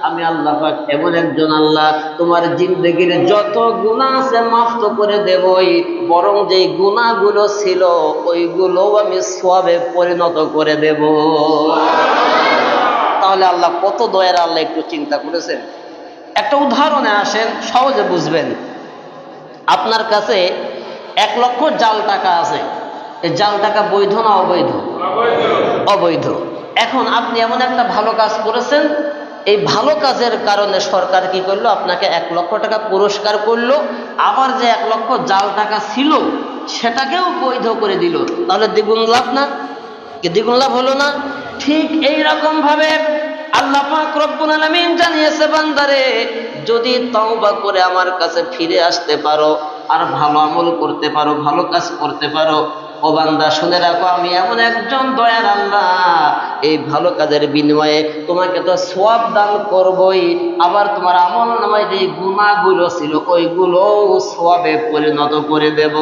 আমি আল্লাহ পাক এমন একজন আল্লাহ, তোমার জিন্দেগির যত গুনাহ আছে মাফ তো করে দেবই, বরং যে গুনাহগুলো ছিল ওইগুলোও আমি সওয়াবে পরিণত করে দেব। তাহলে আল্লাহ কত দয়ার আল্লাহ, একটু চিন্তা করেছেন? একটা উদাহরণে আসেন, সহজে বুঝবেন। আপনার কাছে 1 লক্ষ জাল টাকা আছে, এই জাল টাকা বৈধ না অবৈধ? অবৈধ। এখন আপনি এমন একটা ভালো কাজ করেছেন, এই ভালো কাজের কারণে সরকার কি করলো, আপনাকে 1 লক্ষ টাকা পুরস্কার করলো, আবার যে 1 লক্ষ জাল টাকা ছিল সেটাকেও বৈধ করে দিল। তাহলে দ্বিগুণ লাভ না? কি দ্বিগুণ লাভ হলো না? ঠিক এই রকম ভাবে আল্লাহ পাক রব্বুল আলামিন জানিয়েছে, বান্দারে যদি তওবা করে আমার কাছে ফিরে আসতে পারো আর ভালো আমল করতে পারো, ভালো কাজ করতে পারো, ও বান্দা শুনে রাখো, আমি এমন একজন দয়ার আল্লাহ, এই ভালো কাজের বিনিময়ে তোমাকে তো সওয়াব দান করবই, আবার তোমার আমল নামায় যে গুনাহগুলো ছিল ওইগুলোও সওয়াবে পরিণত করে দেব।